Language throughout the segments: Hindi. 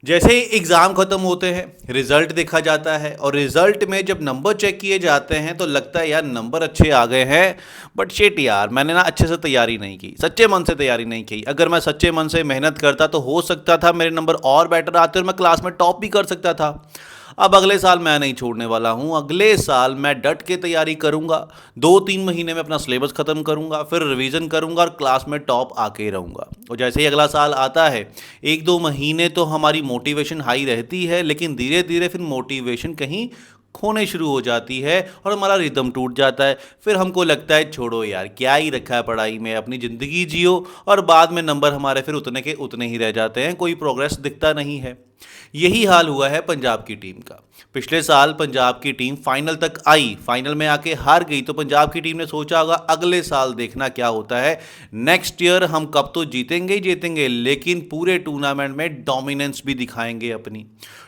जैसे ही एग्ज़ाम ख़त्म होते हैं रिज़ल्ट देखा जाता है और रिज़ल्ट में जब नंबर चेक किए जाते हैं तो लगता है यार नंबर अच्छे आ गए हैं। बट शिट यार, मैंने ना अच्छे से तैयारी नहीं की, सच्चे मन से तैयारी नहीं की। अगर मैं सच्चे मन से मेहनत करता तो हो सकता था मेरे नंबर और बेटर आते और मैं क्लास में टॉप भी कर सकता था। अब अगले साल मैं नहीं छोड़ने वाला हूँ, अगले साल मैं डट के तैयारी करूँगा। 2-3 महीने में अपना सिलेबस ख़त्म करूँगा, फिर रिवीजन करूँगा और क्लास में टॉप आके ही रहूँगा। और जैसे ही अगला साल आता है 1-2 महीने तो हमारी मोटिवेशन हाई रहती है, लेकिन धीरे धीरे फिर मोटिवेशन कहीं खोने शुरू हो जाती है और हमारा रिदम टूट जाता है। फिर हमको लगता है छोड़ो यार, क्या ही रखा है पढ़ाई में, अपनी ज़िंदगी जियो। और बाद में नंबर हमारे फिर उतने के उतने ही रह जाते हैं, कोई प्रोग्रेस दिखता नहीं है। यही हाल हुआ है पंजाब की टीम का। पिछले साल पंजाब की टीम फाइनल तक आई, फाइनल में आके हार गई, तो पंजाब की टीम ने सोचा होगा अगले साल देखना क्या होता है, नेक्स्ट ईयर हम कप तो जीतेंगे ही जीतेंगे, लेकिन पूरे टूर्नामेंट में डोमिनेंस भी दिखाएंगे अपनी।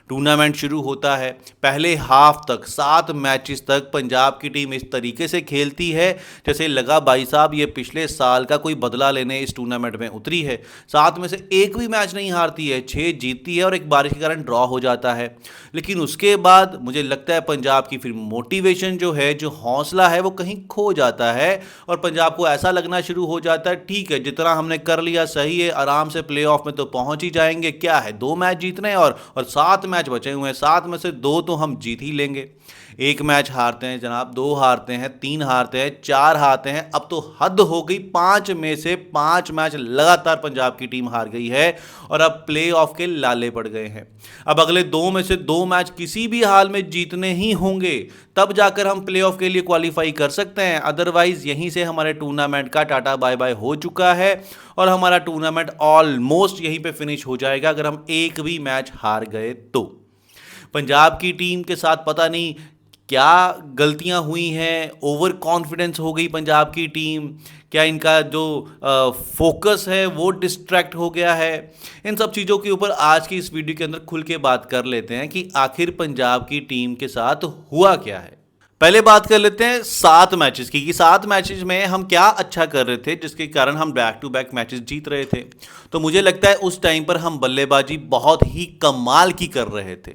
टूर्नामेंट शुरू होता है, पहले हाफ तक 7 मैचेस तक पंजाब की टीम इस तरीके से खेलती है जैसे लगा भाई साहब ये पिछले साल का कोई बदला लेने इस टूर्नामेंट में उतरी है। 7 में से एक भी मैच नहीं हारती है, 6 जीतती है और एक बारिश के कारण ड्रॉ हो जाता है। लेकिन उसके बाद मुझे लगता है पंजाब की फिर मोटिवेशन जो है, जो हौसला है, वो कहीं खो जाता है और पंजाब को ऐसा लगना शुरू हो जाता है ठीक है जितना हमने कर लिया सही है, आराम से प्लेऑफ में तो पहुंच ही जाएंगे, क्या है 2 मैच जीतने हैं और 7 मैच बचे हुए हैं, 7 में से 2 तो हम जीत ही लेंगे। एक मैच हारते हैं जनाब, 2 हारते हैं, 3 हारते हैं, 4 हारते हैं, अब तो हद हो गई। 5 में से 5 मैच लगातार पंजाब की टीम हार गई है और अब प्ले ऑफ के लाले पड़ गए हैं। अब अगले 2 में से 2 मैच किसी भी हाल में जीतने ही होंगे, तब जाकर हम प्ले ऑफ के लिए क्वालिफाई कर सकते हैं। अदरवाइज यहीं से हमारे टूर्नामेंट का टाटा बाय बाय हो चुका है और हमारा टूर्नामेंट ऑलमोस्ट यहीं पे फिनिश हो जाएगा अगर हम एक भी मैच हार गए तो। पंजाब की टीम के साथ पता नहीं क्या गलतियां हुई हैं, ओवर कॉन्फिडेंस हो गई पंजाब की टीम, क्या इनका जो फोकस है वो डिस्ट्रैक्ट हो गया है। इन सब चीज़ों के ऊपर आज की इस वीडियो के अंदर खुल के बात कर लेते हैं कि आखिर पंजाब की टीम के साथ हुआ क्या है। पहले बात कर लेते हैं 7 मैचेस की कि 7 मैचेस में हम क्या अच्छा कर रहे थे जिसके कारण हम बैक टू बैक मैचेस जीत रहे थे। तो मुझे लगता है उस टाइम पर हम बल्लेबाजी बहुत ही कमाल की कर रहे थे।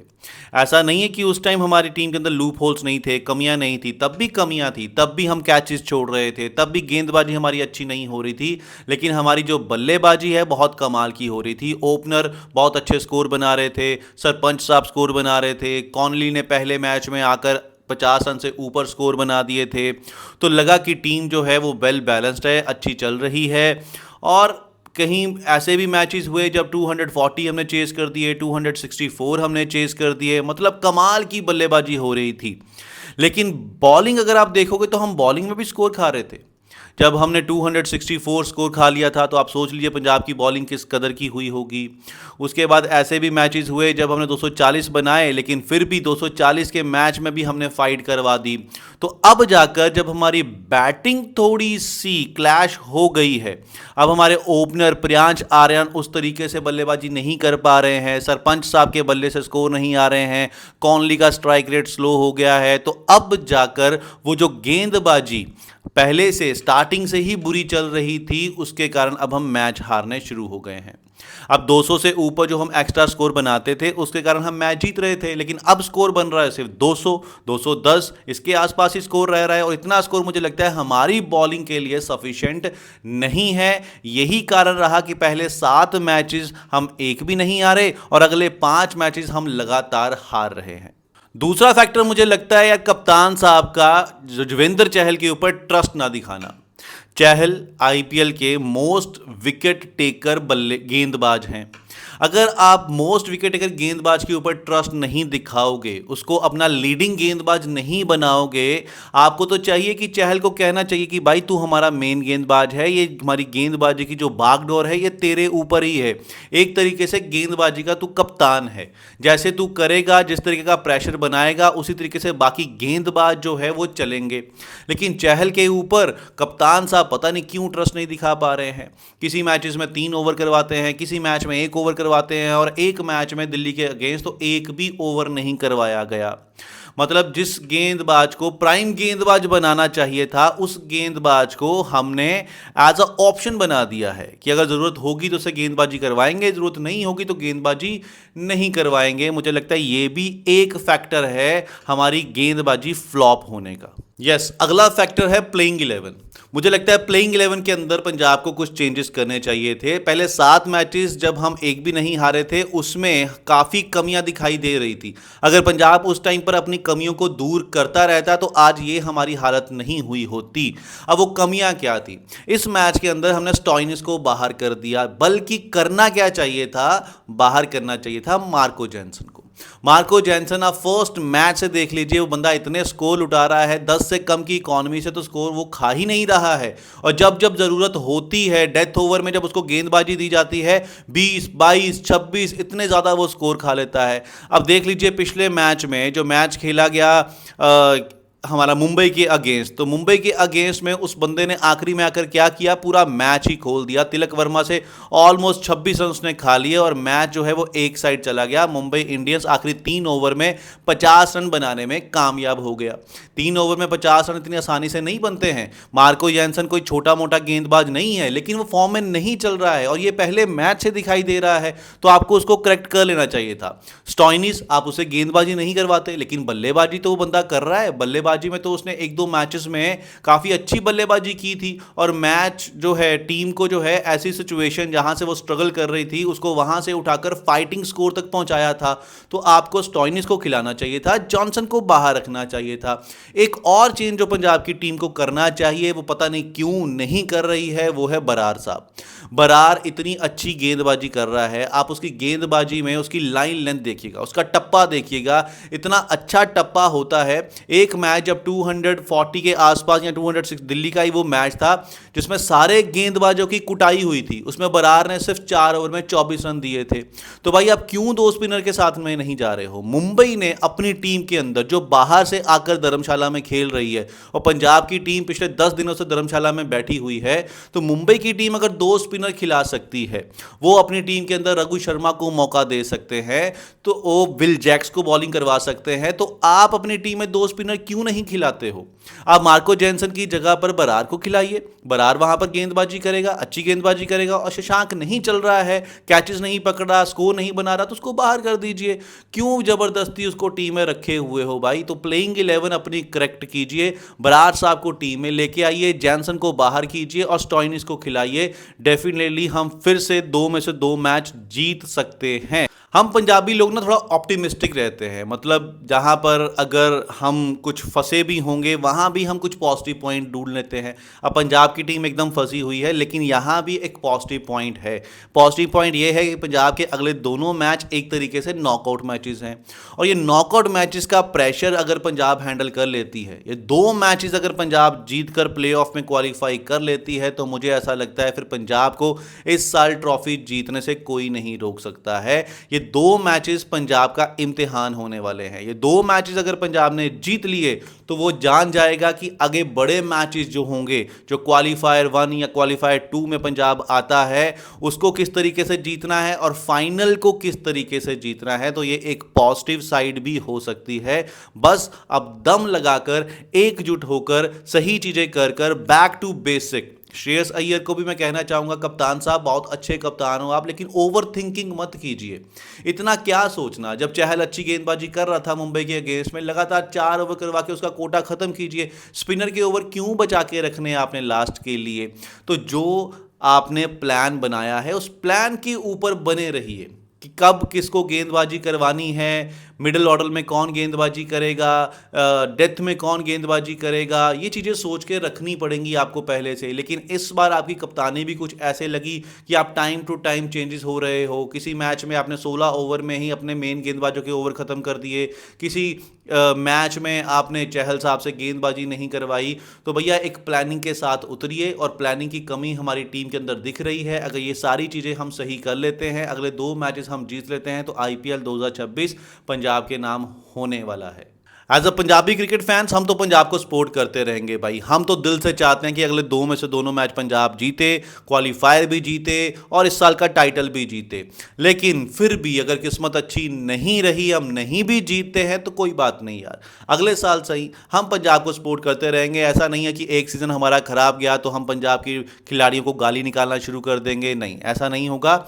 ऐसा नहीं है कि उस टाइम हमारी टीम के अंदर लूप होल्स नहीं थे, कमियां नहीं थी, तब भी कमियां थी, तब भी हम कैचेस छोड़ रहे थे, तब भी गेंदबाजी हमारी अच्छी नहीं हो रही थी। लेकिन हमारी जो बल्लेबाजी है बहुत कमाल की हो रही थी। ओपनर बहुत अच्छे स्कोर बना रहे थे, सरपंच साहब स्कोर बना रहे थे, कॉनली ने पहले मैच में आकर 50 रन से ऊपर स्कोर बना दिए थे। तो लगा कि टीम जो है वो वेल बैलेंस्ड है, अच्छी चल रही है। और कहीं ऐसे भी मैचेस हुए जब 240 हमने चेस कर दिए, 264 हमने चेस कर दिए, मतलब कमाल की बल्लेबाजी हो रही थी। लेकिन बॉलिंग अगर आप देखोगे तो हम बॉलिंग में भी स्कोर खा रहे थे। जब हमने 264 स्कोर खा लिया था तो आप सोच लीजिए पंजाब की बॉलिंग किस कदर की हुई होगी। उसके बाद ऐसे भी मैचेस हुए जब हमने 240 बनाए, लेकिन फिर भी 240 के मैच में भी हमने फाइट करवा दी। तो अब जाकर जब हमारी बैटिंग थोड़ी सी क्लैश हो गई है, अब हमारे ओपनर प्रियांश आर्यन उस तरीके से बल्लेबाजी नहीं कर पा रहे हैं, सरपंच साहब के बल्ले से स्कोर नहीं आ रहे हैं, कॉनली का स्ट्राइक रेट स्लो हो गया है, तो अब जाकर वो जो गेंदबाजी पहले से स्टार्टिंग से ही बुरी चल रही थी उसके कारण अब हम मैच हारने शुरू हो गए हैं। अब 200 से ऊपर जो हम एक्स्ट्रा स्कोर बनाते थे उसके कारण हम मैच जीत रहे थे, लेकिन अब स्कोर बन रहा है सिर्फ 200, 210 इसके आसपास ही स्कोर रह रहा है। और इतना स्कोर मुझे लगता है हमारी बॉलिंग के लिए सफिशिएंट नहीं है। यही कारण रहा कि पहले 7 मैचेस हम एक भी नहीं हारे और अगले 5 मैचेस हम लगातार हार रहे हैं। दूसरा फैक्टर मुझे लगता है यार कप्तान साहब का युजवेंद्र चहल के ऊपर ट्रस्ट ना दिखाना। चहल आईपीएल के मोस्ट विकेट टेकर बल्ले गेंदबाज हैं। अगर आप मोस्ट विकेट टेकर गेंदबाज के ऊपर ट्रस्ट नहीं दिखाओगे, उसको अपना लीडिंग गेंदबाज नहीं बनाओगे, आपको तो चाहिए कि चहल को कहना चाहिए कि भाई तू हमारा मेन गेंदबाज है, ये हमारी गेंदबाजी की जो बागडोर है ये तेरे ऊपर ही है। एक तरीके से गेंदबाजी का तू कप्तान है, जैसे तू करेगा, जिस तरीके का प्रेशर बनाएगा उसी तरीके से बाकी गेंदबाज जो है वो चलेंगे। लेकिन चहल के ऊपर कप्तान साहब पता नहीं क्यों ट्रस्ट नहीं दिखा पा रहे हैं। किसी मैचेस में 3 ओवर करवाते हैं, किसी मैच में 1 ओवर करवाते हैं और एक मैच में दिल्ली के अगेंस्ट तो एक भी ओवर नहीं करवाया गया। मतलब जिस गेंदबाज को प्राइम गेंदबाज बनाना चाहिए था, उस गेंदबाज को हमने एज अ ऑप्शन बना दिया है कि अगर ज़रूरत होगी तो उसे गेंदबाजी करवाएंगे, ज़रूरत नहीं होगी तो गेंदबाजी नहीं करवाएंगे। मुझे लगता है ये भी एक फैक्टर है हमारी गेंदबाजी फ्लॉप होने का। यस, अगला फैक्टर है प्लेइंग 11। मुझे लगता है प्लेइंग 11 के अंदर पंजाब को कुछ चेंजेस करने चाहिए थे। पहले 7 मैचेस जब हम एक भी नहीं हारे थे, उसमें काफ़ी कमियां दिखाई दे रही थी। अगर पंजाब उस टाइम पर अपनी कमियों को दूर करता रहता तो आज ये हमारी हालत नहीं हुई होती। अब वो कमियां क्या थी? इस मैच के अंदर हमने स्टॉइनिस को बाहर कर दिया, बल्कि करना क्या चाहिए था? बाहर करना चाहिए था मार्को जैनसन को। मार्को जैनसन आप फर्स्ट मैच से देख लीजिए, वो बंदा इतने स्कोर उठा रहा है, 10 से कम की इकॉनमी से तो स्कोर वो खा ही नहीं रहा है। और जब जब जरूरत होती है डेथ ओवर में, जब उसको गेंदबाजी दी जाती है, 20, 22, 26 इतने ज्यादा वो स्कोर खा लेता है। अब देख लीजिए पिछले मैच में जो मैच खेला गया हमारा मुंबई के अगेंस्ट, तो मुंबई के अगेंस्ट में उस बंदे ने आखिरी में आकर क्या किया? पूरा मैच ही खोल दिया। तिलक वर्मा से ऑलमोस्ट 26 रन उसने खा लिए और मैच जो है वो एक साइड चला गया। मुंबई इंडियंस आखिरी 3 ओवर में 50 रन बनाने में कामयाब हो गया। 3 ओवर में 50 रन इतनी आसानी से नहीं बनते हैं। मार्को जैनसन कोई छोटा मोटा गेंदबाज नहीं है, लेकिन वो फॉर्म में नहीं चल रहा है और ये पहले मैच से दिखाई दे रहा है, तो आपको उसको करेक्ट कर लेना चाहिए था। स्टॉइनिस, आप उसे गेंदबाजी नहीं करवाते, लेकिन बल्लेबाजी तो वो बंदा कर रहा है। बल्लेबाजी में तो उसने 1-2 मैचेस में काफी अच्छी बल्लेबाजी की थी और मैच जो है टीम को जो है ऐसी सिचुएशन जहां से वो स्ट्रगल कर रही थी, उसको वहां से उठाकर फाइटिंग स्कोर तक पहुंचाया था। तो आपको स्टॉइनिस को खिलाना चाहिए था, जॉनसन को बाहर रखना चाहिए था। एक और चेंज जो पंजाब की टीम को करना चाहिए, वो पता नहीं क्यों नहीं कर रही है, वो है बरार साहब। बरार इतनी अच्छी गेंदबाजी कर रहा है, आप उसकी गेंदबाजी में उसकी लाइन लेंथ देखिएगा, उसका टप्पा देखिएगा, इतना अच्छा टप्पा होता है। एक मैच जब 240 के आसपास या 206, दिल्ली का ही वो मैच था जिसमें सारे गेंदबाजों की कुटाई हुई थी, उसमें बरार ने सिर्फ 4 ओवर में 24 रन दिए थे। तो भाई आप क्यों 2 स्पिनर के साथ में नहीं जा रहे हो? मुंबई ने अपनी टीम के अंदर जो बाहर से आकर धर्मशाला में खेल रही है, और पंजाब की टीम पिछले 10 दिनों से धर्मशाला में बैठी हुई है, तो मुंबई की टीम अगर 2 स्पिनर खिला सकती है, वो अपनी टीम के अंदर रघु शर्मा को मौका दे सकते हैं, तो वो विल जैक्स को बॉलिंग करवा सकते हैं, तो आप अपनी टीम में 2 स्पिनर क्यों नहीं खिलाते हो? आप मार्को जैनसन की जगह पर बरार को खिलाइए, बरार वहां पर गेंदबाजी करेगा, अच्छी गेंदबाजी करेगा। और शशांक नहीं चल रहा है, कैचेस नहीं पकड़ रहा, स्कोर नहीं बना रहा, तो उसको बाहर कर दीजिए। क्यों जबरदस्ती उसको टीम में रखे हुए हो भाई? तो प्लेइंग 11 अपनी करेक्ट कीजिए, बरार साहब को टीम में लेके आइए, जैनसन को बाहर कीजिए और स्टॉइनिस को खिलाइए। डेफिनेटली हम फिर से 2 में से 2 मैच जीत सकते हैं। हम पंजाबी लोग ना थोड़ा ऑप्टिमिस्टिक रहते हैं, मतलब जहाँ पर अगर हम कुछ फंसे भी होंगे वहाँ भी हम कुछ पॉजिटिव पॉइंट ढूंढ लेते हैं। अब पंजाब की टीम एकदम फंसी हुई है, लेकिन यहाँ भी एक पॉजिटिव पॉइंट है। पॉजिटिव पॉइंट ये है कि पंजाब के अगले दोनों मैच एक तरीके से नॉकआउट मैचेस हैं, और ये नॉकआउट मैचेस का प्रेशर अगर पंजाब हैंडल कर लेती है, ये 2 मैचेस अगर पंजाब जीत कर प्ले ऑफ में क्वालिफाई कर लेती है, तो मुझे ऐसा लगता है फिर पंजाब को इस साल ट्रॉफी जीतने से कोई नहीं रोक सकता है। ये 2 मैचेस पंजाब का इम्तिहान होने वाले हैं। ये 2 मैचेस अगर पंजाब ने जीत लिए तो वो जान जाएगा कि आगे बड़े मैचेस जो होंगे, जो क्वालिफायर 1 या क्वालिफायर 2 में पंजाब आता है, उसको किस तरीके से जीतना है और फाइनल को किस तरीके से जीतना है। तो ये एक पॉजिटिव साइड भी हो सकती है। बस अब दम लगाकर, एकजुट होकर, सही चीजें कर कर, back to basic. Shreyas Iyer को भी मैं कहना चाहूंगा, कप्तान साहब बहुत अच्छे कप्तान हो आप, लेकिन ओवर थिंकिंग मत कीजिए। इतना क्या सोचना? जब चहल अच्छी गेंदबाजी कर रहा था मुंबई के अगेंस्ट में, लगातार 4 ओवर करवा के उसका कोटा खत्म कीजिए। स्पिनर के ओवर क्यों बचा के रखने आपने लास्ट के लिए? तो जो आपने प्लान बनाया है उस प्लान के ऊपर बने रहिए कि कब किसको गेंदबाजी करवानी है, मिडिल ऑर्डर में कौन गेंदबाजी करेगा, डेथ में कौन गेंदबाजी करेगा, ये चीज़ें सोच के रखनी पड़ेंगी आपको पहले से। लेकिन इस बार आपकी कप्तानी भी कुछ ऐसे लगी कि आप टाइम टू टाइम चेंजेस हो रहे हो। किसी मैच में आपने 16 ओवर में ही अपने मेन गेंदबाजों के ओवर ख़त्म कर दिए, किसी मैच में आपने चहल साहब से गेंदबाजी नहीं करवाई। तो भैया एक प्लानिंग के साथ उतरिए, और प्लानिंग की कमी हमारी टीम के अंदर दिख रही है। अगर ये सारी चीज़ें हम सही कर लेते हैं, अगले 2 मैचेस हम जीत लेते हैं, तो IPL 2026 पंजाब के नाम होने वाला है। As a Punjabi cricket fans हम तो पंजाब को सपोर्ट करते रहेंगे भाई। हम तो दिल से चाहते हैं कि अगले दो में से दोनों मैच पंजाब जीते, क्वालिफायर भी जीते और इस साल का टाइटल भी जीते। लेकिन फिर भी अगर किस्मत अच्छी नहीं रही, हम नहीं भी जीतते हैं तो कोई बात नहीं यार, अगले साल सही हम पंजाब को सपोर्ट करते रहेंगे। ऐसा नहीं है कि एक सीज़न हमारा खराब गया तो हम पंजाब की खिलाड़ियों को गाली निकालना शुरू कर देंगे, नहीं ऐसा नहीं होगा।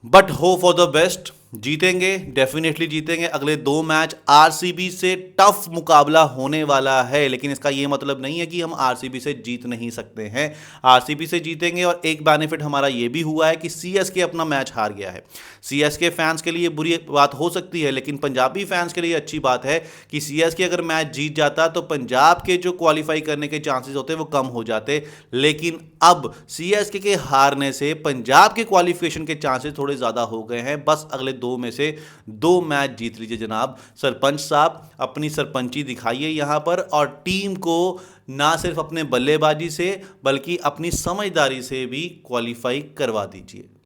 But hope for the best, जीतेंगे, डेफिनेटली जीतेंगे। अगले दो मैच आरसीबी से टफ मुकाबला होने वाला है, लेकिन इसका यह मतलब नहीं है कि हम आरसीबी से जीत नहीं सकते हैं। आरसीबी से जीतेंगे और एक बेनिफिट हमारा यह भी हुआ है कि सीएसके अपना मैच हार गया है। सीएसके फैंस के लिए बुरी बात हो सकती है, लेकिन पंजाबी फैंस के लिए अच्छी बात है कि सीएसके अगर मैच जीत जाता तो पंजाब के जो क्वालिफाई करने के चांसेस होते वो कम हो जाते। लेकिन अब सीएसके के हारने से पंजाब के क्वालिफिकेशन के चांसेस थोड़े ज़्यादा हो गए हैं। बस अगले दो में से दो मैच जीत लीजिए जनाब। सरपंच साहब अपनी सरपंची दिखाइए यहां पर और टीम को ना सिर्फ अपने बल्लेबाजी से बल्कि अपनी समझदारी से भी क्वालिफाई करवा दीजिए।